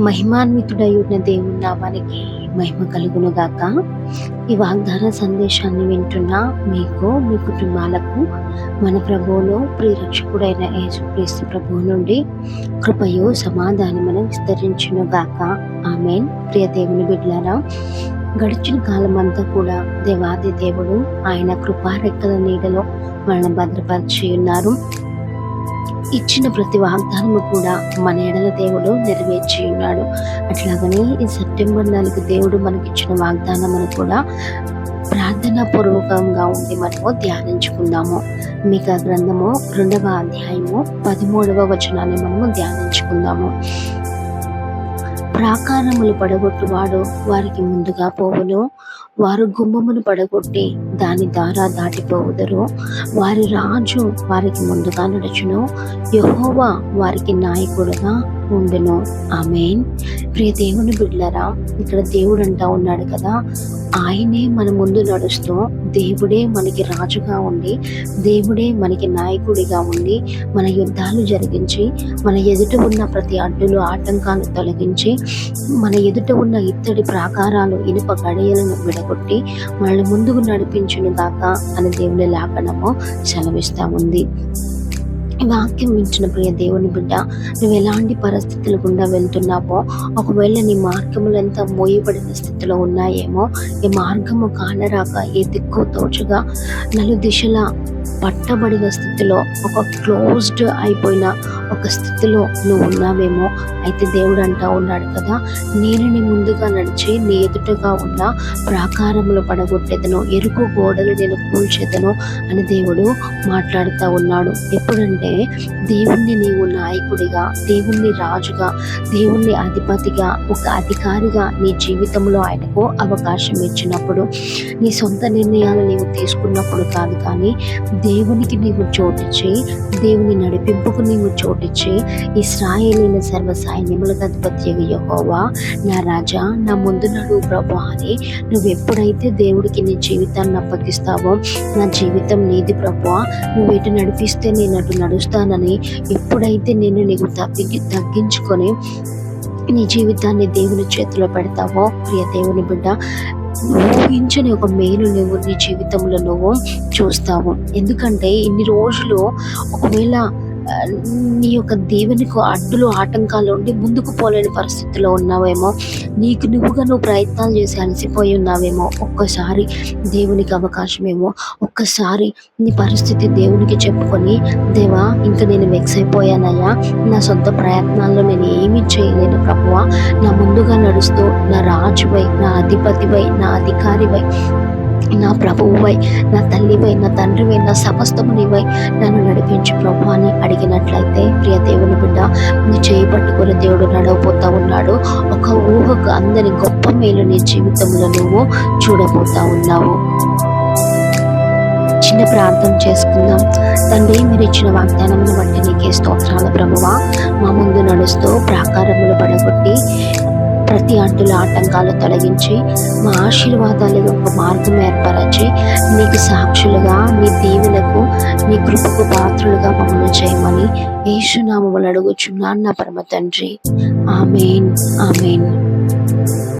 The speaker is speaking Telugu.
మహిమాన్వితుడై ఉన్న దేవుని నామానికి మహిమ కలుగును గాక. ఈ వాగ్దాన సందేశాన్ని వింటున్న మీకు, మీ కుటుంబాలకు మన ప్రభువును ప్రియరక్షకుడైన యేసుక్రీస్తు ప్రభువు నుండి కృపయు సమాధానమును విస్తరించును గాక. ఆమేన్. ప్రియ దేవుని బిడ్డలారా, గడిచిన కాలం అంతా కూడా దేవాది దేవుడు ఆయన కృపారెక్కల నీడలో మనల్ని భద్రపరిచి ఉన్నారు. ఇచ్చిన ప్రతి వాగ్దానము కూడా మన ఎడల దేవుడు నెరవేర్చి ఉన్నాడు. అట్లాగని ఈ సెప్టెంబర్ 4 దేవుడు మనకిచ్చిన వాగ్దానమును కూడా ప్రార్థనా పూర్వకంగా ఉండి మనము ధ్యానించుకుందాము. మీకా గ్రంథము 2వ అధ్యాయము 13వ వచనాన్ని మనము ధ్యానించుకుందాము. ప్రాకారములు పడగొట్టువాడు వారికి ముందుగా పోవును, వారు గుమ్మమును పడగొట్టి దాని ద్వారా దాటిపోవుదరు. వారి రాజు వారికి ముందుగా నడుచును, యెహోవా వారికి నాయకుడుగా ఉండును. ఆమేన్. ప్రియ దేవుని బిడ్డలారా, ఇక్కడ దేవుడు అంటా ఉన్నాడు కదా, ఆయనే మన ముందు నడుస్తూ దేవుడే మనకి రాజుగా ఉండి, దేవుడే మనకి నాయకుడిగా ఉండి మన యుద్ధాలు జరిగించి, మన ఎదుట ఉన్న ప్రతి అడ్డులు ఆటంకాలు తొలగించి, మన ఎదుట ఉన్న ఇత్తడి ప్రాకారాలు ఇనుప గడియలను విడగొట్టి మనల్ని ముందుకు నడిపించును గాక అని దేవుని లేఖనము సెలవిస్తా ఉంది. వాక్యం వించిన ప్రియ దేవుని బిడ్డ, నువ్వు ఎలాంటి పరిస్థితులు గుండా వెళ్తున్నావో, ఒకవేళ నీ మార్గములంతా మోయబడిన స్థితిలో ఉన్నాయేమో, ఈ మార్గము కానరాక ఏ దిక్కు తోచగా నలుదిశలా పట్టబడిన స్థితిలో, ఒక క్లోజ్డ్ అయిపోయిన ఒక స్థితిలో నువ్వు ఉన్నావేమో, అయితే దేవుడు అంటా ఉన్నాడు కదా, నేను నీ ముందుగా నడిచి నీ ఎదుటగా ఉన్న ప్రాకారములు పడగొట్టేదను, ఎరుపు గోడలు నేను కూల్చేదను అని దేవుడు మాట్లాడుతూ ఉన్నాడు. ఎప్పుడంటే దేవుణ్ణి నీవు నాయకుడిగా, దేవుణ్ణి రాజుగా, దేవుణ్ణి అధిపతిగా, ఒక అధికారిగా నీ జీవితంలో ఆయనకు అవకాశం ఇచ్చినప్పుడు, నీ సొంత నిర్ణయాలు నీవు తీసుకున్నప్పుడు కాదు, కానీ దేవునికి నీవు చోటిచ్చి, దేవుని నడిపింపుకు నీవు చోటిచ్చి, ఇశ్రాయేలీయుల సర్వ సైన్యములకు అధిపతి యెహోవా నా రాజా, నా ముందు నడువు ప్రభువా అని నువ్వు ఎప్పుడైతే దేవుడికి నీ జీవితాన్ని అప్పగిస్తావో, నా జీవితం నీది ప్రభువా, నువ్వు ఎటు నడిపిస్తే నేను అటు నడుస్తానని ఎప్పుడైతే నేను నీకు తగ్గించుకొని నీ జీవితాన్ని దేవుని చేతిలో పెడతావో, ప్రియ దేవుని బిడ్డ, ఊహించని ఒక మేలు నువ్వు నీ జీవితంలో నువ్వు చూస్తావు. ఎందుకంటే ఇన్ని రోజులు ఒకవేళ నీ యొక్క దేవునికి అడ్డులు ఆటంకాలు ఉండి ముందుకు పోలేని పరిస్థితిలో ఉన్నావేమో, నీకు నువ్వు ప్రయత్నాలు చేసి అలసిపోయి ఉన్నావేమో, ఒక్కసారి దేవునికి అవకాశమేమో, ఒక్కసారి నీ పరిస్థితి దేవునికి చెప్పుకొని, దేవా ఇంకా నేను వెక్స్ అయిపోయానయ్యా, నా సొంత ప్రయత్నాల్లో నేను ఏమీ చేయలేను ప్రభువా, నా ముందుగా నడుస్తూ నా రాజువై, నా అధిపతివై, నా అధికారివై, నా ప్రభువువై, నా తల్లివై, నా తండ్రివై, నా సమస్తము నీవై నన్ను నడిపించు ప్రభు అని అడిగినట్లయితే, ప్రియ దేవుని బిడ్డ, నీ చేయి పట్టుకుని దేవుడు నడవబోతా ఉన్నాడు. ఒక ఊహకు అందని గొప్ప మేలు నీ జీవితంలో నువ్వు చూడబోతా ఉన్నావు. చిన్న ప్రార్థన చేసుకుందాం. తండ్రి, మీరు ఇచ్చిన వాగ్దానమును బట్టి నీకే స్తోత్రాలు ప్రభువా. మా ముందు నడుస్తూ ప్రాకారములు పడగొట్టి ప్రతి అడ్డుల ఆటంకాలు తొలగించి, మా ఆశీర్వాదాలకు ఒక మార్గం ఏర్పరచి, నీకు సాక్షులుగా, నీ దీవెనకు, నీ కృపకు పాత్రులుగా మమ్మల్ని చేయమని యేసు నామములో అడుగుచున్నాను నా పరమ తండ్రి. ఆమేన్. ఆమేన్.